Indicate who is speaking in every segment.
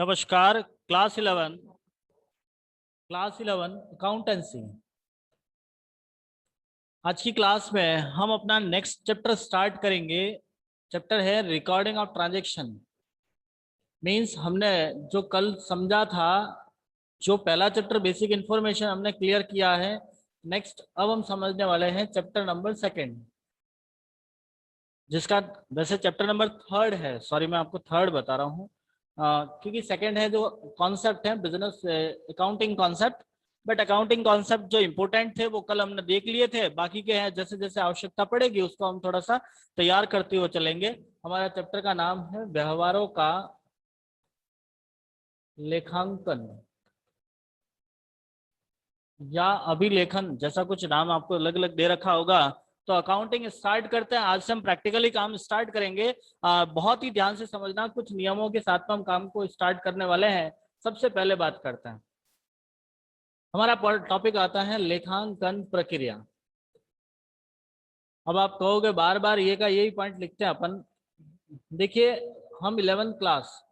Speaker 1: नमस्कार। Class 11 accountancy. आज की क्लास में हम अपना नेक्स्ट चैप्टर स्टार्ट करेंगे। चैप्टर है रिकॉर्डिंग ऑफ ट्रांजैक्शन। मींस हमने जो कल समझा था, जो पहला चैप्टर बेसिक इंफॉर्मेशन हमने क्लियर किया है। नेक्स्ट अब हम समझने वाले हैं चैप्टर नंबर 2, जिसका वैसे चैप्टर नंबर 3 है। सॉरी, मैं आपको 3 बता रहा हूँ क्योंकि सेकंड है जो कॉन्सेप्ट है business accounting concept. But accounting concept जो इम्पोर्टेंट थे वो कल हमने देख लिए थे। बाकी के हैं जैसे जैसे आवश्यकता पड़ेगी उसको हम थोड़ा सा तैयार करते हुए चलेंगे। हमारा चैप्टर का नाम है व्यवहारों का लेखांकन या अभिलेखन, जैसा कुछ नाम आपको अलग अलग दे रखा होगा। तो अकाउंटिंग स्टार्ट करते हैं। आज से हम प्रैक्टिकली काम स्टार्ट करेंगे। बहुत ही ध्यान से समझना, कुछ नियमों के साथ में हम काम को स्टार्ट करने वाले हैं। सबसे पहले बात करते हैं, हमारा टॉपिक आता है लेखांकन प्रक्रिया। अब आप कहोगे बार बार ये का यही पॉइंट लिखते हैं अपन। देखिए, हम 11th क्लास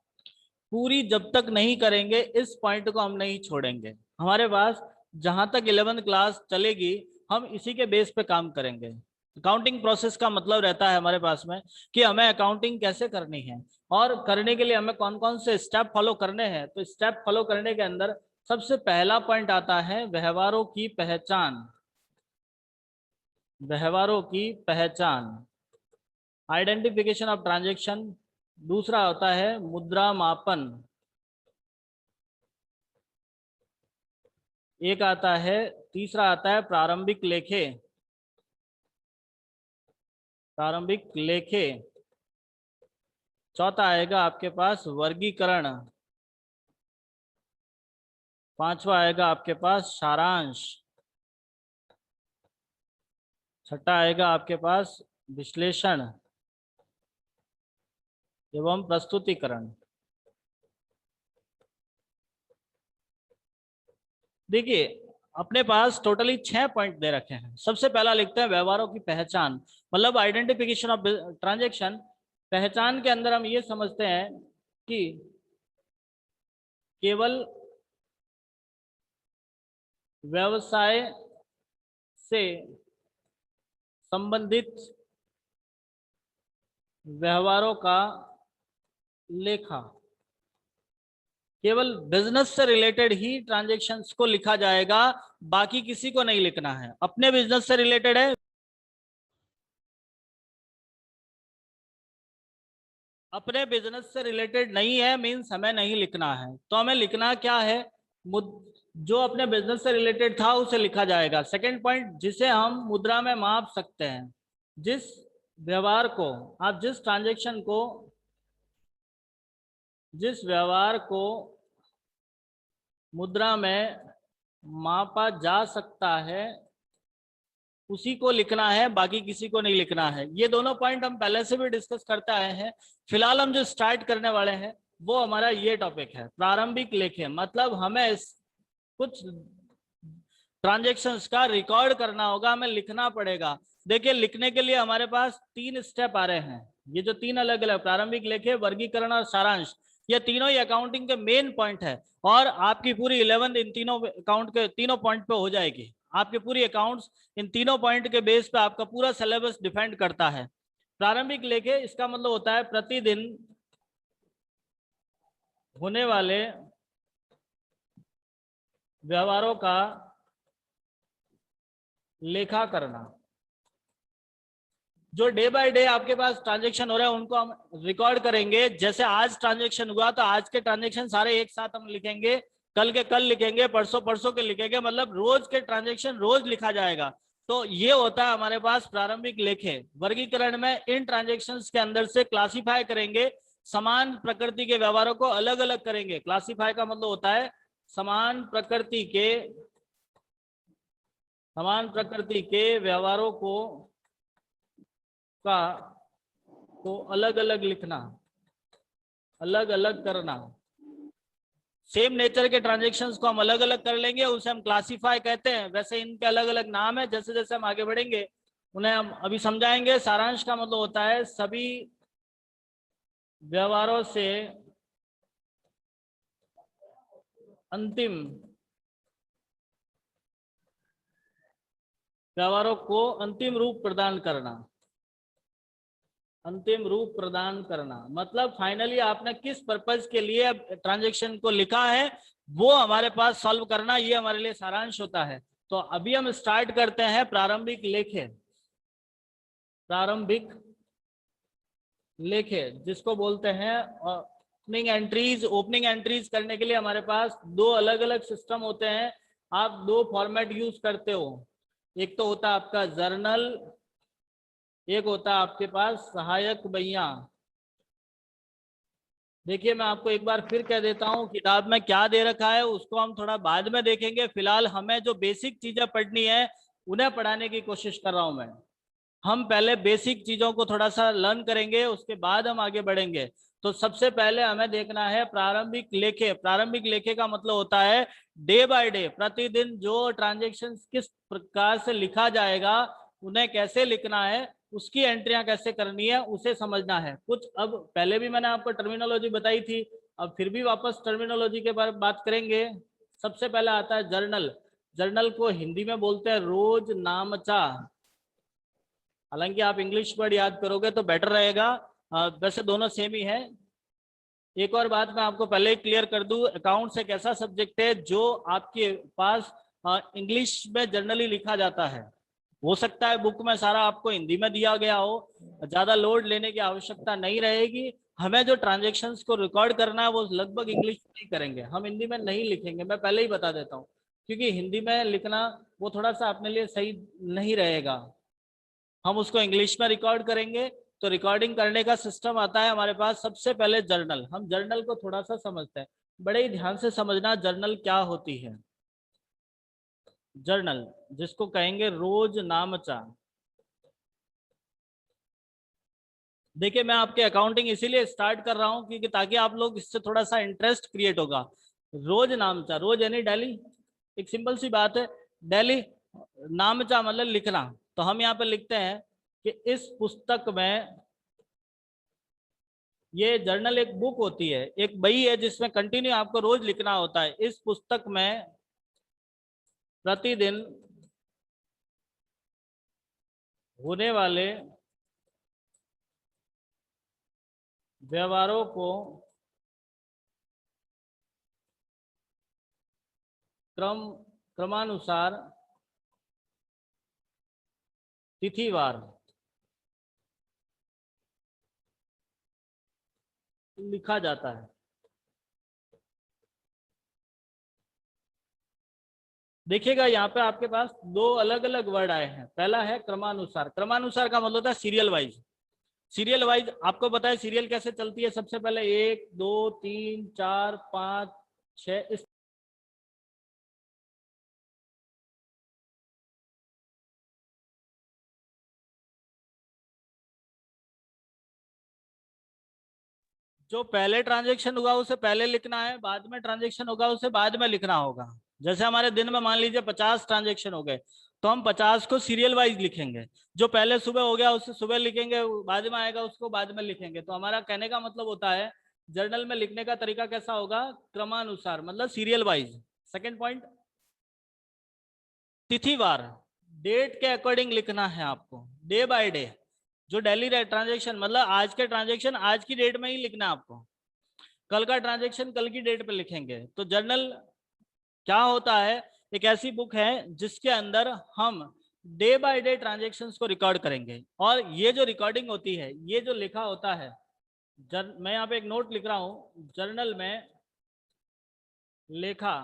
Speaker 1: पूरी जब तक नहीं करेंगे इस पॉइंट को हम नहीं छोड़ेंगे। हमारे पास जहां तक 11th क्लास चलेगी हम इसी के बेस पे काम करेंगे। अकाउंटिंग प्रोसेस का मतलब रहता है हमारे पास में कि हमें अकाउंटिंग कैसे करनी है और करने के लिए हमें कौन कौन से स्टेप फॉलो करने हैं। तो स्टेप फॉलो करने के अंदर सबसे पहला पॉइंट आता है व्यवहारों की पहचान। व्यवहारों की पहचान, आइडेंटिफिकेशन ऑफ ट्रांजैक्शन। दूसरा होता है मुद्रा मापन। एक आता है, तीसरा आता है प्रारंभिक लेखे। प्रारंभिक लेखे। चौथा आएगा आपके पास वर्गीकरण। पांचवा आएगा आपके पास सारांश। छठा आएगा आपके पास विश्लेषण एवं प्रस्तुतिकरण। देखिए, अपने पास टोटली 6 पॉइंट दे रखे हैं। सबसे पहला लिखते हैं व्यवहारों की पहचान, मतलब आइडेंटिफिकेशन ऑफ ट्रांजैक्शन। पहचान के अंदर हम ये समझते हैं कि केवल व्यवसाय से संबंधित व्यवहारों का लेखा, केवल बिजनेस से रिलेटेड ही ट्रांजैक्शंस को लिखा जाएगा, बाकी किसी को नहीं लिखना है। अपने बिजनेस से रिलेटेड है, अपने बिजनेस से रिलेटेड नहीं है मींस हमें नहीं लिखना है। तो हमें लिखना क्या है, जो अपने बिजनेस से रिलेटेड था उसे लिखा जाएगा। सेकंड पॉइंट, जिसे हम मुद्रा में माप सकते हैं। जिस व्यवहार को आप, जिस व्यवहार को मुद्रा में मापा जा सकता है उसी को लिखना है, बाकी किसी को नहीं लिखना है। ये दोनों पॉइंट हम पहले से भी डिस्कस करते आए हैं। फिलहाल हम जो स्टार्ट करने वाले हैं वो हमारा ये टॉपिक है प्रारंभिक लेखे। मतलब हमें कुछ ट्रांजेक्शन्स का रिकॉर्ड करना होगा, हमें लिखना पड़ेगा। देखिए, लिखने के लिए हमारे पास 3 स्टेप आ रहे हैं। ये जो 3 अलग अलग प्रारंभिक लेखे, वर्गीकरण और सारांश, ये तीनों ही अकाउंटिंग के मेन पॉइंट है। और आपकी पूरी 11 इन तीनों अकाउंट के तीनों पॉइंट पे हो जाएगी। आपके पूरी अकाउंट्स इन तीनों पॉइंट के बेस पे आपका पूरा सिलेबस डिपेंड करता है। प्रारंभिक लेखे, इसका मतलब होता है प्रतिदिन होने वाले व्यवहारों का लेखा करना। जो डे बाय डे आपके पास ट्रांजेक्शन हो रहे हैं उनको हम रिकॉर्ड करेंगे। जैसे आज ट्रांजेक्शन हुआ तो आज के ट्रांजेक्शन सारे एक साथ हम लिखेंगे, कल के कल लिखेंगे, परसों परसों के लिखेंगे। मतलब रोज के ट्रांजेक्शन रोज लिखा जाएगा। तो ये होता है हमारे पास प्रारंभिक लेखे। वर्गीकरण में इन ट्रांजेक्शन्स के अंदर से क्लासिफाई करेंगे, समान प्रकृति के व्यवहारों को अलग अलग करेंगे। क्लासिफाई का मतलब होता है समान प्रकृति के व्यवहारों को अलग अलग लिखना, अलग अलग करना। सेम नेचर के ट्रांजेक्शन्स को हम अलग अलग कर लेंगे, उसे हम क्लासिफाई कहते हैं। वैसे इनके अलग अलग नाम है, जैसे जैसे हम आगे बढ़ेंगे उन्हें हम अभी समझाएंगे। सारांश का मतलब होता है सभी व्यवहारों से अंतिम व्यवहारों को अंतिम रूप प्रदान करना। अंतिम रूप प्रदान करना मतलब फाइनली आपने किस पर्पज के लिए ट्रांजैक्शन को लिखा है वो हमारे पास सॉल्व करना, ये हमारे लिए सारांश होता है। तो अभी हम स्टार्ट करते हैं प्रारंभिक लेखे। प्रारंभिक लेखे जिसको बोलते हैं ओपनिंग एंट्रीज। ओपनिंग एंट्रीज करने के लिए हमारे पास दो अलग अलग सिस्टम होते हैं। आप दो फॉर्मेट यूज करते हो, एक तो होता है आपका जर्नल, एक होता है आपके पास सहायक बयां। देखिए मैं आपको एक बार फिर कह देता हूँ किताब में क्या दे रखा है उसको हम थोड़ा बाद में देखेंगे। फिलहाल हमें जो बेसिक चीजें पढ़नी है उन्हें पढ़ाने की कोशिश कर रहा हूं मैं। हम पहले बेसिक चीजों को थोड़ा सा लर्न करेंगे, उसके बाद हम आगे बढ़ेंगे। तो सबसे पहले हमें देखना है प्रारंभिक लेखे। प्रारंभिक लेखे का मतलब होता है डे बाय डे, प्रतिदिन जो ट्रांजेक्शन किस प्रकार से लिखा जाएगा, उन्हें कैसे लिखना है, उसकी एंट्रियां कैसे करनी है, उसे समझना है कुछ। अब पहले भी मैंने आपको टर्मिनोलॉजी बताई थी, अब फिर भी वापस टर्मिनोलॉजी के बारे में बात करेंगे। सबसे पहले आता है जर्नल। जर्नल को हिंदी में बोलते हैं रोजनामचा। हालांकि आप इंग्लिश वर्ड याद करोगे तो बेटर रहेगा, वैसे दोनों सेम ही है। एक और बात मैं आपको पहले ही क्लियर कर दूं, अकाउंट्स एक ऐसा सब्जेक्ट है जो आपके पास इंग्लिश में जनरली लिखा जाता है। हो सकता है बुक में सारा आपको हिंदी में दिया गया हो, ज्यादा लोड लेने की आवश्यकता नहीं रहेगी। हमें जो ट्रांजेक्शन्स को रिकॉर्ड करना है वो लगभग इंग्लिश में ही करेंगे, हम हिंदी में नहीं लिखेंगे, मैं पहले ही बता देता हूँ। क्योंकि हिंदी में लिखना वो थोड़ा सा अपने लिए सही नहीं रहेगा, हम उसको इंग्लिश में रिकॉर्ड करेंगे। तो रिकॉर्डिंग करने का सिस्टम आता है हमारे पास। सबसे पहले जर्नल, हम जर्नल को थोड़ा सा समझते हैं, बड़े ही ध्यान से समझना जर्नल क्या होती है। जर्नल जिसको कहेंगे रोजनामचा। देखिए मैं आपके अकाउंटिंग इसीलिए स्टार्ट कर रहा हूं क्योंकि ताकि आप लोग इससे थोड़ा सा इंटरेस्ट क्रिएट होगा। रोजनामचा, रोज यानी डेली, एक सिंपल सी बात है डेली। नामचा मतलब लिखना। तो हम यहाँ पे लिखते हैं कि इस पुस्तक में, ये जर्नल एक बुक होती है, एक बही है जिसमें कंटिन्यू आपको रोज लिखना होता है। इस पुस्तक में प्रतिदिन होने वाले व्यवहारों को क्रमानुसार तिथिवार लिखा जाता है। देखिएगा यहाँ पे आपके पास दो अलग अलग वर्ड आए हैं। पहला है क्रमानुसार। क्रमानुसार का मतलब होता है सीरियल वाइज। सीरियल वाइज आपको पता है सीरियल कैसे चलती है, सबसे पहले 1 2 3 4 5 6 इस जो पहले ट्रांजेक्शन हुआ उसे पहले लिखना है, बाद में ट्रांजेक्शन होगा उसे बाद में लिखना होगा। जैसे हमारे दिन में मान लीजिए 50 ट्रांजेक्शन हो गए तो हम 50 को सीरियल वाइज लिखेंगे। जो पहले सुबह हो गया उसे सुबह लिखेंगे, बाद में आएगा उसको बाद में लिखेंगे। तो हमारा कहने का मतलब होता है जर्नल में लिखने का तरीका कैसा होगा, क्रमानुसार मतलब सीरियल वाइज। सेकेंड पॉइंट, तिथिवार, डेट के अकॉर्डिंग लिखना है आपको, डे बाय डे। जो डेली ट्रांजेक्शन मतलब आज के ट्रांजेक्शन आज की डेट में ही लिखना है आपको, कल का ट्रांजेक्शन कल की डेट पे लिखेंगे। तो जर्नल क्या होता है, एक ऐसी बुक है जिसके अंदर हम डे बाय डे ट्रांजेक्शन्स को रिकॉर्ड करेंगे। और ये जो रिकॉर्डिंग होती है, ये जो लिखा होता है, मैं यहाँ पे एक नोट लिख रहा हूँ, जर्नल में लेखा,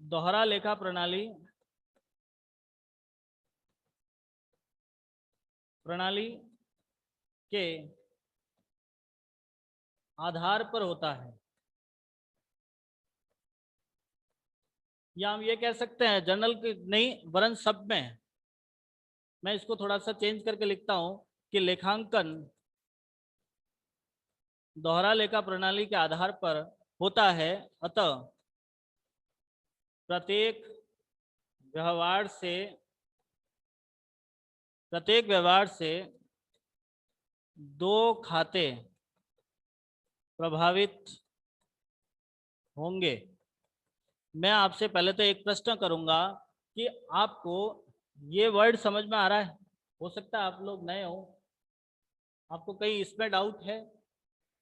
Speaker 1: दोहरा लेखा प्रणाली के आधार पर होता है। या हम ये कह सकते हैं जर्नल की नहीं वरन सब में, मैं इसको थोड़ा सा चेंज करके लिखता हूं कि लेखांकन दोहरा लेखा प्रणाली के आधार पर होता है। अतः प्रत्येक व्यवहार से दो खाते प्रभावित होंगे। मैं आपसे पहले तो एक प्रश्न करूंगा कि आपको ये वर्ड समझ में आ रहा है? हो सकता है आप लोग नए हो, आपको कहीं इसमें डाउट है?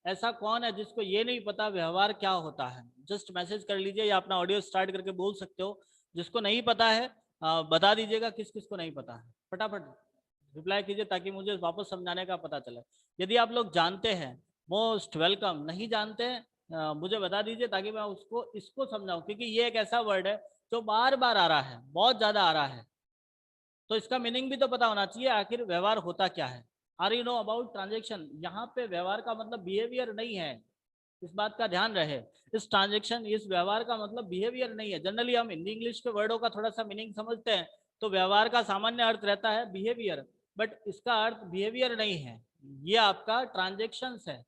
Speaker 1: ऐसा कौन है जिसको ये नहीं पता व्यवहार क्या होता है? जस्ट मैसेज कर लीजिए या अपना ऑडियो स्टार्ट करके बोल सकते हो। जिसको नहीं पता है बता दीजिएगा किस किस को नहीं पता है, फटाफट रिप्लाई कीजिए ताकि मुझे वापस समझाने का पता चले। यदि आप लोग जानते हैं मोस्ट वेलकम, नहीं जानते हैं मुझे बता दीजिए ताकि मैं उसको इसको समझाऊं, क्योंकि ये एक ऐसा वर्ड है जो बार बार आ रहा है, बहुत ज़्यादा आ रहा है, तो इसका मीनिंग भी तो पता होना चाहिए आखिर व्यवहार होता क्या है। Are you know about transaction? यहाँ पे व्यवहार का मतलब बिहेवियर नहीं है, इस बात का ध्यान रहे। इस ट्रांजेक्शन, इस व्यवहार का मतलब बिहेवियर नहीं है। जनरली हम हिंदी इंग्लिश के वर्डों का थोड़ा सा मीनिंग समझते हैं, तो व्यवहार का सामान्य अर्थ रहता है बिहेवियर, बट इसका अर्थ बिहेवियर नहीं है, ये आपका ट्रांजेक्शन है।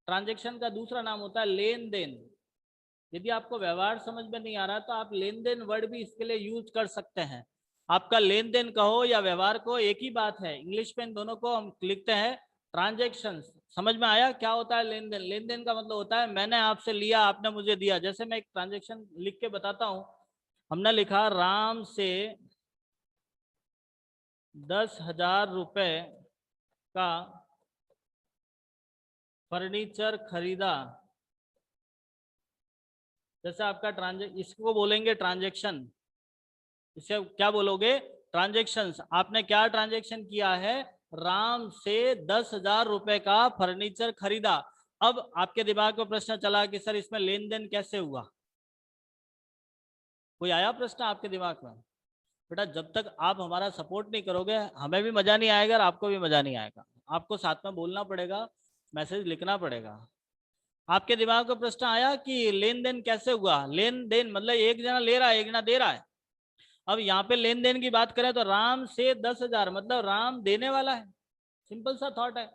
Speaker 1: ट्रांजेक्शन का दूसरा नाम होता है लेन देन। यदि आपको व्यवहार समझ में नहीं आ रहा तो आप लेन देन वर्ड भी इसके लिए यूज कर सकते हैं। आपका लेन देन कहो या व्यवहार को एक ही बात है, इंग्लिश में इन दोनों को हम लिखते हैं ट्रांजेक्शन। समझ में आया क्या होता है लेन देन? लेन देन का मतलब होता है मैंने आपसे लिया, आपने मुझे दिया। जैसे मैं एक ट्रांजेक्शन लिख के बताता हूं। हमने लिखा राम से 10,000 रुपए का फर्नीचर खरीदा। जैसे आपका इसको बोलेंगे ट्रांजेक्शन। इसे क्या बोलोगे? ट्रांजेक्शन्स। आपने क्या ट्रांजेक्शन किया है? राम से 10,000 रुपए का फर्नीचर खरीदा। अब आपके दिमाग में प्रश्न चला कि सर इसमें लेन देन कैसे हुआ? कोई आया प्रश्न आपके दिमाग में? बेटा जब तक आप हमारा सपोर्ट नहीं करोगे हमें भी मजा नहीं आएगा और आपको भी मजा नहीं आएगा। आपको साथ में बोलना पड़ेगा, मैसेज लिखना पड़ेगा। आपके दिमाग में प्रश्न आया कि लेन देन कैसे हुआ? लेन देन मतलब एक जना ले रहा है, एक जना दे रहा है। अब यहाँ पे लेन देन की बात करें तो राम से 10,000 मतलब राम देने वाला है। सिंपल सा थॉट है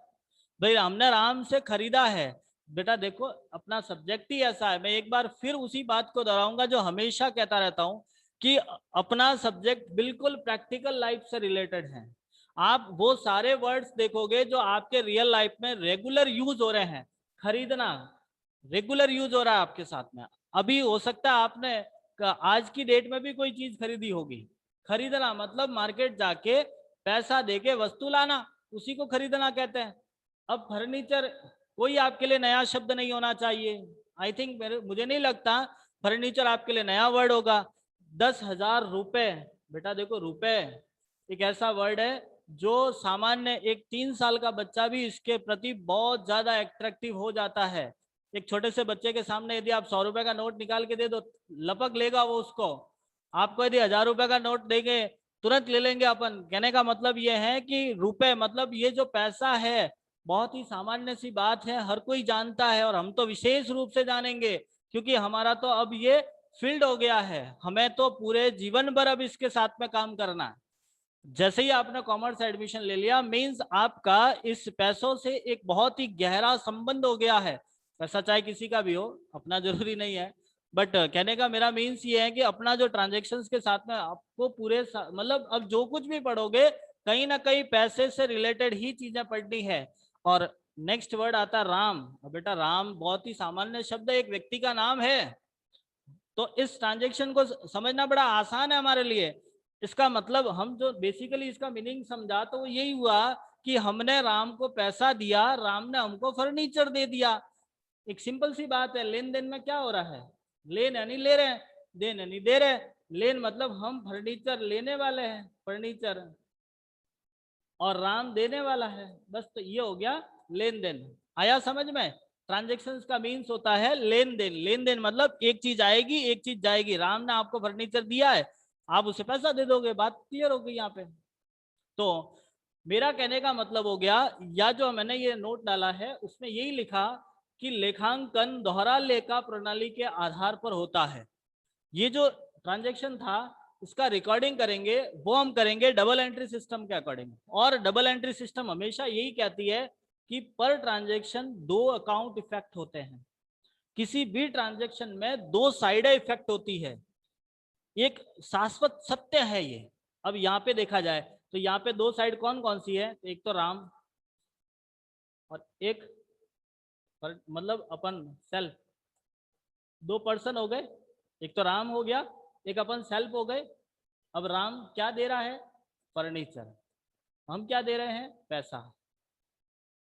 Speaker 1: भाई, हमने राम से खरीदा है। बेटा देखो अपना सब्जेक्ट ही ऐसा है। मैं एक बार फिर उसी बात को दोहराऊंगा जो हमेशा कहता रहता हूं कि अपना सब्जेक्ट बिल्कुल प्रैक्टिकल लाइफ से रिलेटेड है। आप वो सारे वर्ड्स देखोगे जो आपके रियल लाइफ में रेगुलर यूज हो रहे हैं। खरीदना रेगुलर यूज हो रहा है आपके साथ में। अभी हो सकता है आपने आज की डेट में भी कोई चीज खरीदी होगी। खरीदना मतलब मार्केट जाके पैसा देके वस्तु लाना, उसी को खरीदना कहते हैं। अब फर्नीचर कोई आपके लिए नया शब्द नहीं होना चाहिए। आई थिंक मुझे नहीं लगता फर्नीचर आपके लिए नया वर्ड होगा। 10,000 रुपए, बेटा देखो रुपए एक ऐसा वर्ड है जो सामान्य एक 3 साल का बच्चा भी इसके प्रति बहुत ज्यादा एट्रैक्टिव हो जाता है। एक छोटे से बच्चे के सामने यदि आप 100 रुपए का नोट निकाल के दे दो, लपक लेगा वो उसको। आपको यदि 1,000 रुपए का नोट देंगे तुरंत ले लेंगे अपन। कहने का मतलब ये है कि रुपए मतलब ये जो पैसा है बहुत ही सामान्य सी बात है, हर कोई जानता है और हम तो विशेष रूप से जानेंगे क्योंकि हमारा तो अब ये फील्ड हो गया है। हमें तो पूरे जीवन भर अब इसके साथ में काम करना है। जैसे ही आपने कॉमर्स एडमिशन ले लिया मींस आपका इस पैसों से एक बहुत ही गहरा संबंध हो गया है। पैसा चाहे किसी का भी हो, अपना जरूरी नहीं है, बट कहने का मेरा मीन्स ये है कि अपना जो ट्रांजेक्शन्स के साथ में आपको पूरे मतलब अब जो कुछ भी पढ़ोगे कहीं ना कहीं पैसे से रिलेटेड ही चीजें पढ़नी है। और नेक्स्ट वर्ड आता है राम। अब बेटा राम बहुत ही सामान्य शब्द है, एक व्यक्ति का नाम है। तो इस ट्रांजेक्शन को समझना बड़ा आसान है हमारे लिए। इसका मतलब हम जो बेसिकली इसका मीनिंग समझा तो वो यही हुआ कि हमने राम को पैसा दिया, राम ने हमको फर्नीचर दे दिया। एक सिंपल सी बात है। लेन देन में क्या हो रहा है? लेन यानी ले रहे हैं, देन यानी दे रहे हैं। लेन मतलब हम फर्नीचर लेने वाले हैं, फर्नीचर, और राम देने वाला है। बस तो ये हो गया लेन देन। आया समझ में? ट्रांजेक्शन्स का मीन्स होता है लेन देन। लेन देन मतलब एक चीज आएगी एक चीज जाएगी। राम ने आपको फर्नीचर दिया है, आप उसे पैसा दे दोगे, बात क्लियर हो गई यहाँ पे। तो मेरा कहने का मतलब हो गया, या जो मैंने ये नोट डाला है उसमें यही लिखा कि लेखांकन दोहरा लेखा प्रणाली के आधार पर होता है। ये जो ट्रांजैक्शन था उसका रिकॉर्डिंग करेंगे वो हम करेंगे डबल एंट्री सिस्टम के अकॉर्डिंग। और डबल एंट्री सिस्टम हमेशा यही कहती है कि पर ट्रांजैक्शन 2 अकाउंट इफेक्ट होते हैं। किसी भी ट्रांजैक्शन में 2 साइड इफेक्ट होती है, एक शाश्वत सत्य है ये। अब यहाँ पे देखा जाए तो यहाँ पे 2 साइड कौन कौन सी है? एक तो राम और एक मतलब अपन सेल्फ। दो पर्सन हो गए, एक तो राम हो गया, एक अपन सेल्फ हो गए। अब राम क्या दे रहा है? फर्नीचर। हम क्या दे रहे हैं? पैसा।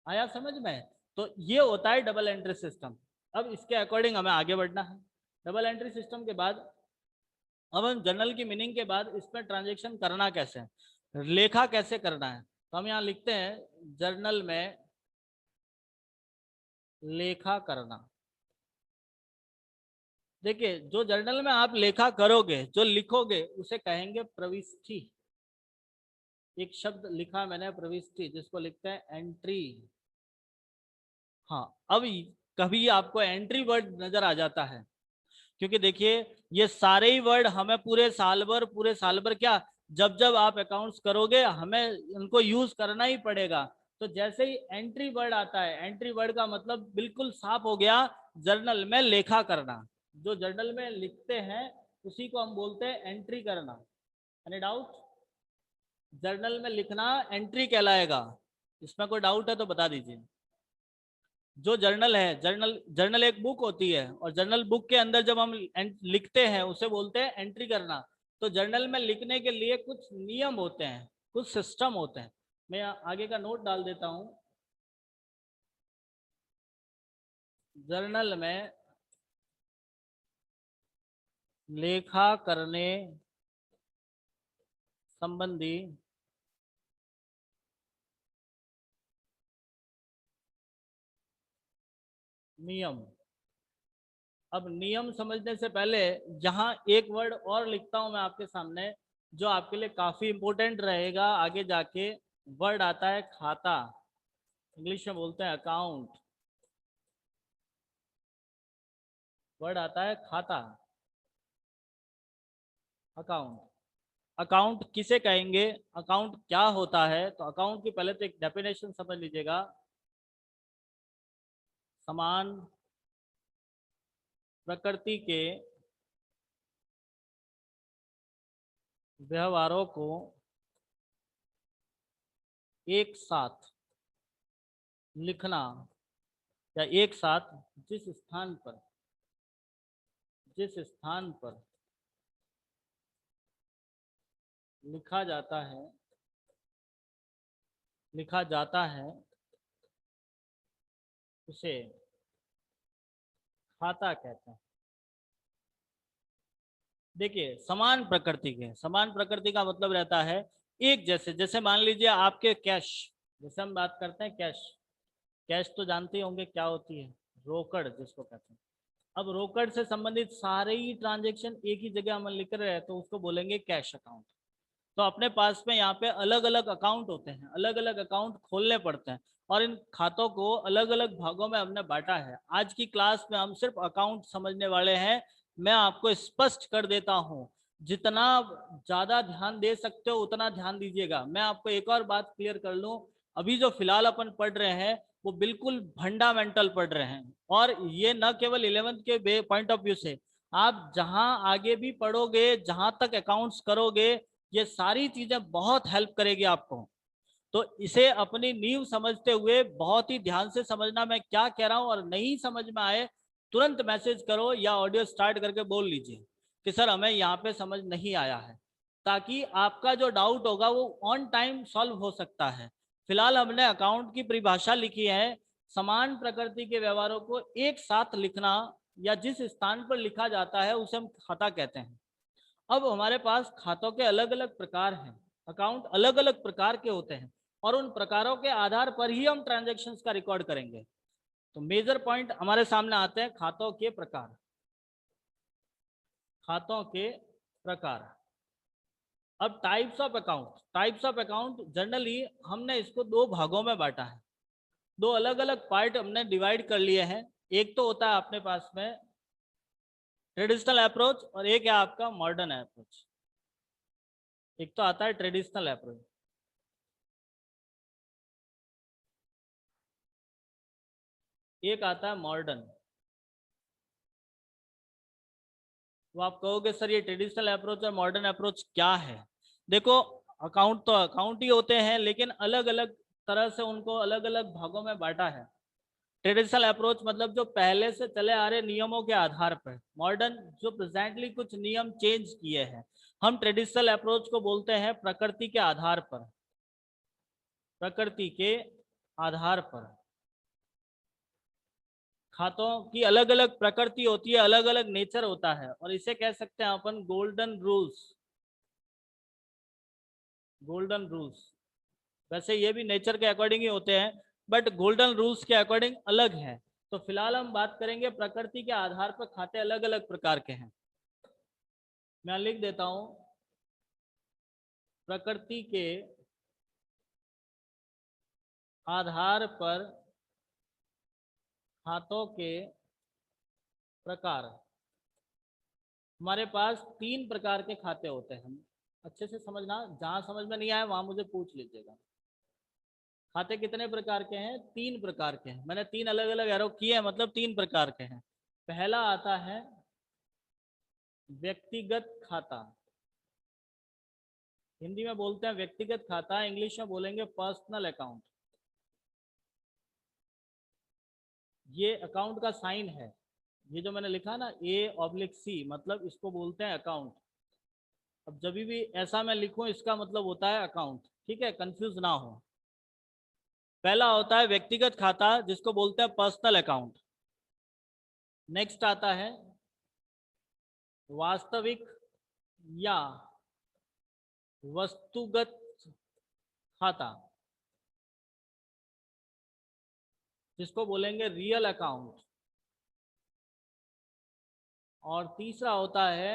Speaker 1: आया समझ में? तो ये होता है डबल एंट्री सिस्टम। अब इसके अकॉर्डिंग हमें आगे बढ़ना है। डबल एंट्री सिस्टम के बाद अब हम जर्नल की मीनिंग के बाद इसमें ट्रांजेक्शन करना कैसे है, लेखा कैसे करना है, तो हम यहाँ लिखते हैं जर्नल में लेखा करना। देखिए, जो जर्नल में आप लेखा करोगे, जो लिखोगे, उसे कहेंगे प्रविष्टि। एक शब्द लिखा मैंने प्रविष्टि, जिसको लिखते हैं एंट्री। हाँ, अब कभी आपको एंट्री वर्ड नजर आ जाता है, क्योंकि देखिए ये सारे ही वर्ड हमें पूरे साल भर क्या, जब जब आप अकाउंट्स करोगे हमें उनको यूज करना ही पड़ेगा। तो जैसे ही एंट्री वर्ड आता है, एंट्री वर्ड का मतलब बिल्कुल साफ हो गया, जर्नल में लेखा करना। जो जर्नल में लिखते हैं उसी को हम बोलते हैं एंट्री करना। Any doubt? जर्नल में लिखना एंट्री कहलाएगा। इसमें कोई डाउट है तो बता दीजिए। जो जर्नल है, जर्नल एक बुक होती है, और जर्नल बुक के अंदर जब हम लिखते हैं उसे बोलते हैं एंट्री करना। तो जर्नल में लिखने के लिए कुछ नियम होते हैं, कुछ सिस्टम होते हैं। मैं आगे का नोट डाल देता हूं। जर्नल में लेखा करने संबंधी नियम। अब नियम समझने से पहले यहाँ एक वर्ड और लिखता हूं मैं आपके सामने, जो आपके लिए काफी इंपॉर्टेंट रहेगा आगे जाके। वर्ड आता है खाता, इंग्लिश में बोलते हैं अकाउंट। वर्ड आता है खाता, अकाउंट। अकाउंट किसे कहेंगे, अकाउंट क्या होता है? तो अकाउंट की पहले तो एक डेफिनेशन समझ लीजिएगा। समान प्रकृति के व्यवहारों को एक साथ लिखना, या एक साथ जिस स्थान पर लिखा जाता है उसे खाता कहते हैं। देखिए, समान प्रकृति का मतलब रहता है एक जैसे। जैसे मान लीजिए आपके कैश, जैसे हम बात करते हैं कैश, कैश तो जानते ही होंगे क्या होती है, रोकड़ जिसको कहते हैं। अब रोकड़ से संबंधित सारे ही ट्रांजेक्शन एक ही जगह हम लिख रहे हैं तो उसको बोलेंगे कैश अकाउंट। तो अपने पास में यहाँ पे अलग अलग अकाउंट होते हैं, अलग अलग अकाउंट खोलने पड़ते हैं, और इन खातों को अलग अलग भागों में हमने बांटा है। आज की क्लास में हम सिर्फ अकाउंट समझने वाले हैं। मैं आपको स्पष्ट कर देता हूँ, जितना ज्यादा ध्यान दे सकते हो उतना ध्यान दीजिएगा। मैं आपको एक और बात क्लियर कर लूँ, अभी जो फिलहाल अपन पढ़ रहे हैं वो बिल्कुल फंडामेंटल पढ़ रहे हैं, और ये न केवल 11th के पॉइंट ऑफ व्यू से, आप जहां आगे भी पढ़ोगे, जहां तक अकाउंट्स करोगे, ये सारी चीजें बहुत हेल्प करेगी आपको। तो इसे अपनी नींव समझते हुए बहुत ही ध्यान से समझना मैं क्या कह रहा हूं, और नहीं समझ में आए तुरंत मैसेज करो या ऑडियो स्टार्ट करके बोल लीजिए कि सर हमें यहाँ पे समझ नहीं आया है, ताकि आपका जो डाउट होगा वो ऑन टाइम सॉल्व हो सकता है। फिलहाल हमने अकाउंट की परिभाषा लिखी है, समान प्रकृति के व्यवहारों को एक साथ लिखना या जिस स्थान पर लिखा जाता है उसे हम खाता कहते हैं। अब हमारे पास खातों के अलग अलग प्रकार हैं, अकाउंट अलग अलग प्रकार के होते हैं, और उन प्रकारों के आधार पर ही हम ट्रांजैक्शंस का रिकॉर्ड करेंगे। तो मेजर पॉइंट हमारे सामने आते हैं खातों के प्रकार। खातों के प्रकार। अब टाइप्स ऑफ अकाउंट जनरली हमने इसको दो भागों में बांटा है, दो अलग अलग पार्ट हमने डिवाइड कर लिए हैं। एक तो होता है अपने पास में ट्रेडिशनल अप्रोच, और एक है आपका मॉडर्न अप्रोच। एक तो आता है ट्रेडिशनल अप्रोच, एक आता है मॉडर्न। तो आप कहोगे सर ये ट्रेडिशनल अप्रोच और मॉडर्न अप्रोच क्या है? देखो, अकाउंट तो अकाउंट ही होते हैं, लेकिन अलग अलग तरह से उनको अलग अलग भागों में बांटा है। ट्रेडिशनल अप्रोच मतलब जो पहले से चले आ रहे नियमों के आधार पर, मॉडर्न जो प्रेजेंटली कुछ नियम चेंज किए हैं, हम ट्रेडिशनल अप्रोच को बोलते हैं प्रकृति के आधार पर। प्रकृति के आधार पर खातों की अलग अलग प्रकृति होती है, अलग अलग नेचर होता है, और इसे कह सकते हैं अपन गोल्डन रूल्स। गोल्डन रूल्स वैसे ये भी नेचर के अकॉर्डिंग ही होते हैं, बट गोल्डन रूल्स के अकॉर्डिंग अलग है। तो फिलहाल हम बात करेंगे प्रकृति के आधार पर खाते अलग अलग प्रकार के हैं। मैं लिख देता हूं, प्रकृति के आधार पर खातों के प्रकार। हमारे पास 3 प्रकार के खाते होते हैं। अच्छे से समझना, जहां समझ में नहीं आया वहां मुझे पूछ लीजिएगा। खाते कितने प्रकार के हैं? 3 प्रकार के हैं। मैंने 3 अलग अलग एरो किए हैं, मतलब 3 प्रकार के हैं। पहला आता है व्यक्तिगत खाता। हिंदी में बोलते हैं व्यक्तिगत खाता, इंग्लिश में बोलेंगे पर्सनल अकाउंट। ये अकाउंट का साइन है, ये जो मैंने लिखा ना A/C, मतलब इसको बोलते हैं अकाउंट। अब जब भी ऐसा मैं लिखूं इसका मतलब होता है अकाउंट, ठीक है, कंफ्यूज ना हो। पहला होता है व्यक्तिगत खाता जिसको बोलते हैं पर्सनल अकाउंट। नेक्स्ट आता है वास्तविक या वस्तुगत खाता जिसको बोलेंगे रियल अकाउंट। और तीसरा होता है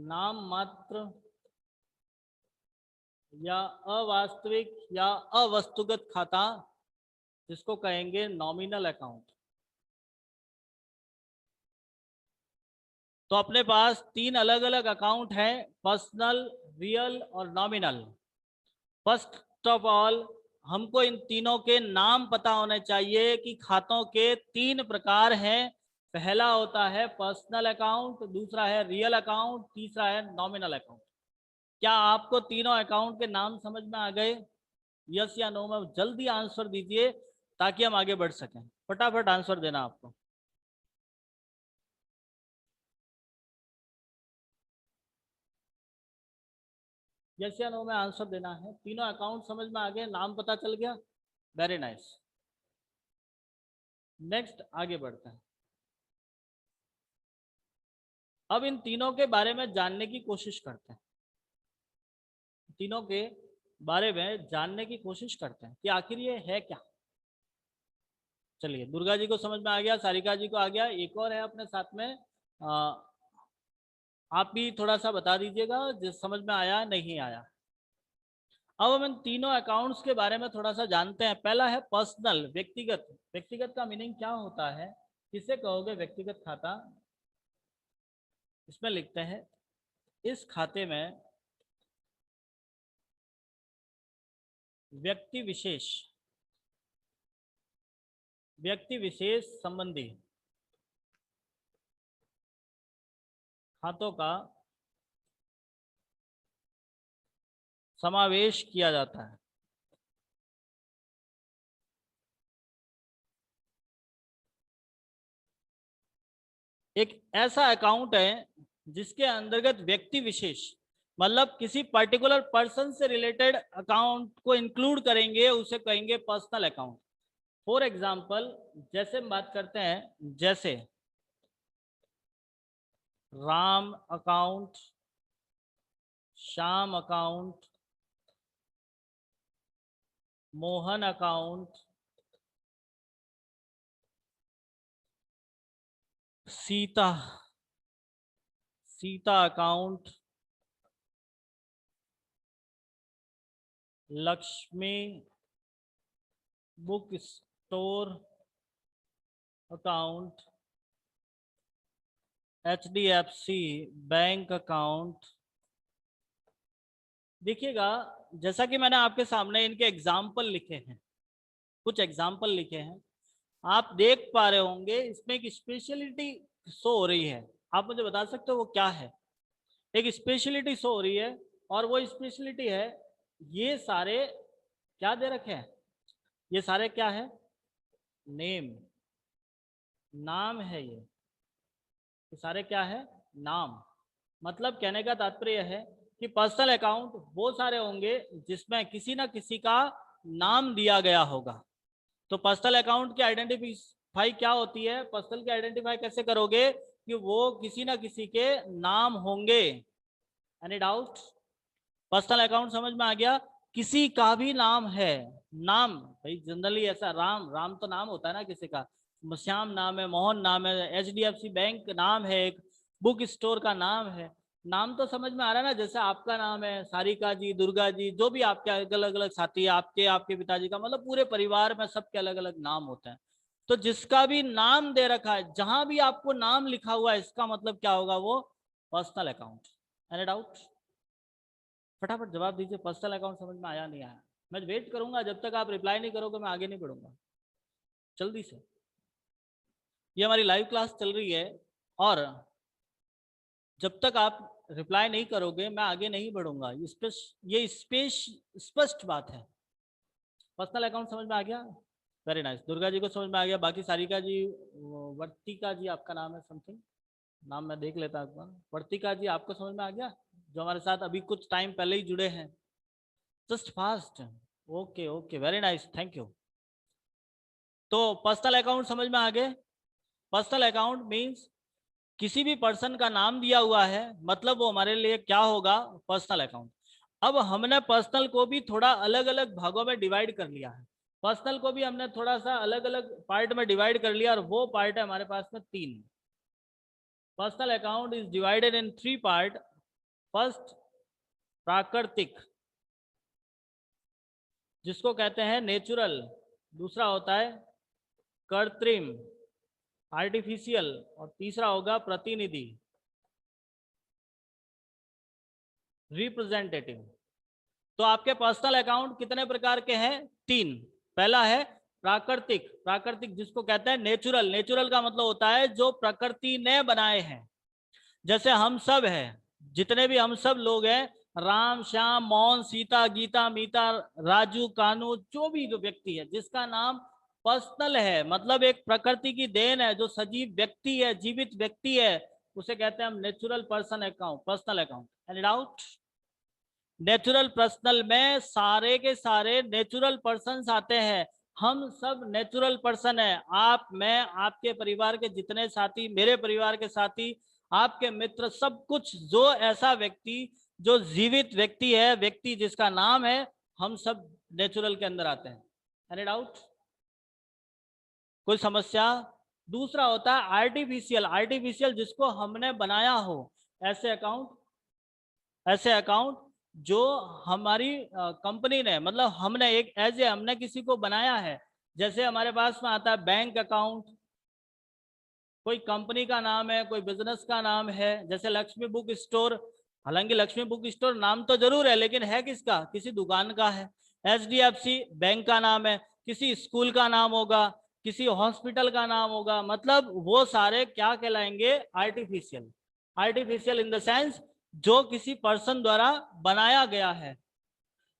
Speaker 1: नाम मात्र या अवास्तविक या अवस्तुगत खाता जिसको कहेंगे नॉमिनल अकाउंट। तो अपने पास 3 अलग अलग अकाउंट हैं, पर्सनल, रियल और नॉमिनल। फर्स्ट ऑफ ऑल हमको इन तीनों के नाम पता होने चाहिए कि खातों के 3 प्रकार हैं। पहला होता है पर्सनल अकाउंट, दूसरा है रियल अकाउंट, तीसरा है नॉमिनल अकाउंट। क्या आपको तीनों अकाउंट के नाम समझ में आ गए? यस या नो में जल्दी आंसर दीजिए ताकि हम आगे बढ़ सकें। फटाफट आंसर देना आपको। यस या नो में आंसर देना है। तीनों अकाउंट समझ में आ गए, नाम पता चल गया, वेरी नाइस। नेक्स्ट आगे बढ़ते हैं। अब इन तीनों के बारे में जानने की कोशिश करते हैं। तीनों के बारे में जानने की कोशिश करते हैं कि आखिर ये है क्या। चलिए, दुर्गा जी को समझ में आ गया, सारिका जी को आ गया, एक और है अपने साथ में, आप भी थोड़ा सा बता दीजिएगा जिस समझ में आया नहीं आया। अब हम इन तीनों अकाउंट्स के बारे में थोड़ा सा जानते हैं। पहला है पर्सनल, व्यक्तिगत। व्यक्तिगत का मीनिंग क्या होता है? किसे कहोगे व्यक्तिगत खाता? इसमें लिखते हैं इस खाते में व्यक्ति विशेष संबंधी खातों का समावेश किया जाता है। एक ऐसा अकाउंट है जिसके अंतर्गत व्यक्ति विशेष, मतलब किसी पर्टिकुलर पर्सन से रिलेटेड अकाउंट को इंक्लूड करेंगे, उसे कहेंगे पर्सनल अकाउंट। फॉर एग्जाम्पल, जैसे हम बात करते हैं, जैसे Ram account, Shyam account, Mohan account, Sita account, Lakshmi book store account, HDFC bank account. देखिएगा, जैसा कि मैंने आपके सामने इनके एग्जाम्पल लिखे हैं, कुछ एग्जाम्पल लिखे हैं, आप देख पा रहे होंगे इसमें एक स्पेशलिटी शो हो रही है। आप मुझे बता सकते हो वो क्या है? एक स्पेशलिटी शो हो रही है, और वो स्पेशलिटी है ये सारे क्या दे रखे हैं? ये सारे क्या है? नेम, नाम है ये सारे क्या है, नाम। मतलब कहने का तात्पर्य है कि पर्सनल अकाउंट वो सारे होंगे जिसमें किसी ना किसी का नाम दिया गया होगा। तो पर्सनल अकाउंट की आइडेंटिफाई क्या होती है, पर्सनल की आइडेंटिफाई कैसे करोगे कि वो किसी ना किसी के नाम होंगे। Any doubt? पर्सनल अकाउंट समझ में आ गया? किसी का भी नाम है, नाम भाई जनरली ऐसा राम, राम तो नाम होता है ना किसी का, श्याम नाम है, मोहन नाम है, HDFC बैंक नाम है, एक बुक स्टोर का नाम है। नाम तो समझ में आ रहा है ना, जैसे आपका नाम है सारिका जी, दुर्गा जी, जो भी आपके अलग अलग साथी है, आपके आपके पिताजी का, मतलब पूरे परिवार में सबके अलग अलग नाम होते हैं। तो जिसका भी नाम दे रखा है, जहां भी आपको नाम लिखा हुआ है, इसका मतलब क्या होगा, वो पर्सनल अकाउंट। Any doubt? फटाफट जवाब दीजिए, पर्सनल अकाउंट समझ में आया नहीं आया? मैं वेट करूंगा, जब तक आप रिप्लाई नहीं करोगे मैं आगे नहीं बढ़ूंगा, जल्दी से। ये हमारी लाइव क्लास चल रही है और जब तक आप रिप्लाई नहीं करोगे मैं आगे नहीं बढ़ूंगा, ये स्पष्ट बात है। पर्सनल अकाउंट समझ में आ गया? Very nice. दुर्गा जी को समझ में आ गया, बाकी सारिका जी, वर्तिका जी आपका नाम है, समथिंग नाम मैं देख लेता हूँ। वर्तिका जी आपको समझ में आ गया, जो हमारे साथ अभी कुछ टाइम पहले ही जुड़े हैं? Just fast, okay okay, very nice, thank you. तो पर्सनल अकाउंट समझ में आ गए? पर्सनल अकाउंट मींस किसी भी पर्सन का नाम दिया हुआ है, मतलब वो हमारे लिए क्या होगा, पर्सनल अकाउंट। अब हमने पर्सनल को भी थोड़ा अलग अलग भागों में डिवाइड कर लिया है, पर्सनल को भी हमने थोड़ा सा अलग अलग पार्ट में डिवाइड कर लिया, और वो पार्ट है हमारे पास में 3। Personal account is divided in 3 part. First, प्राकृतिक, जिसको कहते हैं नेचुरल। दूसरा होता है कृत्रिम, आर्टिफिशियल, और तीसरा होगा प्रतिनिधि, रिप्रेजेंटेटिव। तो आपके पर्सनल अकाउंट कितने प्रकार के हैं? 3। पहला है प्राकृतिक, प्राकृतिक जिसको कहते हैं नेचुरल। नेचुरल का मतलब होता है जो प्रकृति ने बनाए हैं, जैसे हम सब हैं, जितने भी हम सब लोग हैं, राम, श्याम, मोहन, सीता, गीता, मीता, राजू, कानू, जो भी जो व्यक्ति है जिसका नाम पर्सनल है, मतलब एक प्रकृति की देन है, जो सजीव व्यक्ति है, जीवित व्यक्ति है, उसे कहते हैं हम natural person account, personal account. Any doubt? Natural personal में सारे के सारे नेचुरल पर्सन्स आते हैं, हम सब नेचुरल पर्सन है। आप, मैं, आपके परिवार के जितने साथी, मेरे परिवार के साथी, आपके मित्र, सब कुछ जो ऐसा व्यक्ति जो जीवित व्यक्ति है, व्यक्ति जिसका नाम है, हम सब नेचुरल के अंदर आते हैं। Any doubt? कोई समस्या? दूसरा होता है आर्टिफिशियल, आर्टिफिशियल जिसको हमने बनाया हो, ऐसे अकाउंट, ऐसे अकाउंट जो हमारी कंपनी ने, मतलब हमने एक हमने किसी को बनाया है। जैसे हमारे पास में आता है बैंक अकाउंट, कोई कंपनी का नाम है, कोई बिजनेस का नाम है, जैसे लक्ष्मी बुक स्टोर। हालांकि लक्ष्मी बुक स्टोर नाम तो जरूर है, लेकिन है किसका? किसी दुकान का है। HDFC बैंक का नाम है, किसी स्कूल का नाम होगा, किसी हॉस्पिटल का नाम होगा, मतलब वो सारे क्या कहलाएंगे? Artificial. Artificial in the sense जो किसी पर्सन द्वारा बनाया गया है,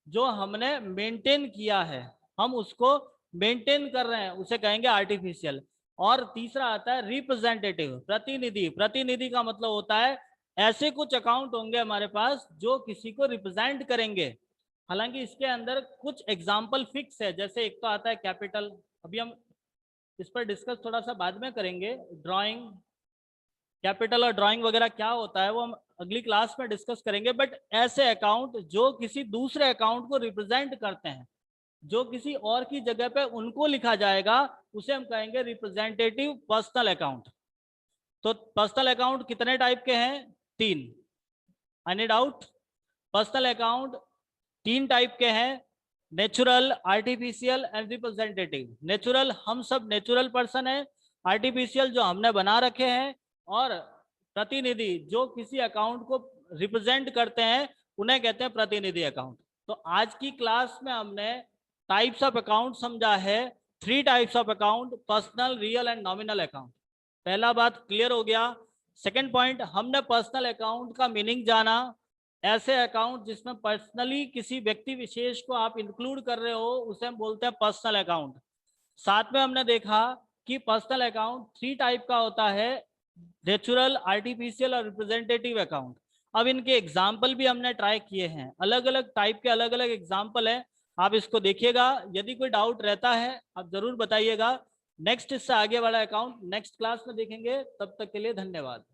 Speaker 1: जो हमने मेंटेन किया है, हम उसको मेंटेन कर रहे हैं, उसे कहेंगे आर्टिफिशियल। और तीसरा आता है रिप्रेजेंटेटिव, प्रतिनिधि। प्रतिनिधि का मतलब होता है ऐसे कुछ अकाउंट होंगे हमारे पास जो किसी को रिप्रेजेंट करेंगे। हालांकि इसके अंदर कुछ एग्जाम्पल फिक्स है, जैसे एक तो आता है कैपिटल, अभी हम इस पर डिस्कस थोड़ा सा बाद में करेंगे। ड्राइंग, कैपिटल और ड्राइंग वगैरह क्या होता है वो हम अगली क्लास में डिस्कस करेंगे। बट ऐसे अकाउंट जो किसी दूसरे अकाउंट को रिप्रेजेंट करते हैं, जो किसी और की जगह पे उनको लिखा जाएगा, उसे हम कहेंगे रिप्रेजेंटेटिव पर्सनल अकाउंट। तो पर्सनल अकाउंट कितने टाइप के हैं? 3। Any doubt? Personal account 3 type के हैं, natural, artificial and representative. Natural, हम सब नेचुरल पर्सन है। आर्टिफिशियल जो हमने बना रखे हैं, और प्रतिनिधि जो किसी अकाउंट को रिप्रेजेंट करते हैं, उन्हें कहते हैं प्रतिनिधि अकाउंट। तो आज की क्लास में हमने टाइप्स ऑफ अकाउंट समझा है, 3 types of account, personal, real and nominal account. पहला बात क्लियर हो गया। सेकंड पॉइंट, हमने पर्सनल अकाउंट का मीनिंग जाना, ऐसे अकाउंट जिसमें पर्सनली किसी व्यक्ति विशेष को आप इंक्लूड कर रहे हो, उसे हम बोलते हैं पर्सनल अकाउंट। साथ में हमने देखा कि पर्सनल अकाउंट 3 टाइप का होता है, नेचुरल, आर्टिफिशियल और रिप्रेजेंटेटिव अकाउंट। अब इनके एग्जाम्पल भी हमने ट्राई किए हैं, अलग अलग टाइप के अलग अलग एग्जाम्पल है, आप इसको देखिएगा। यदि कोई डाउट रहता है आप जरूर बताइएगा। नेक्स्ट इससे आगे वाला अकाउंट नेक्स्ट क्लास में देखेंगे, तब तक के लिए धन्यवाद।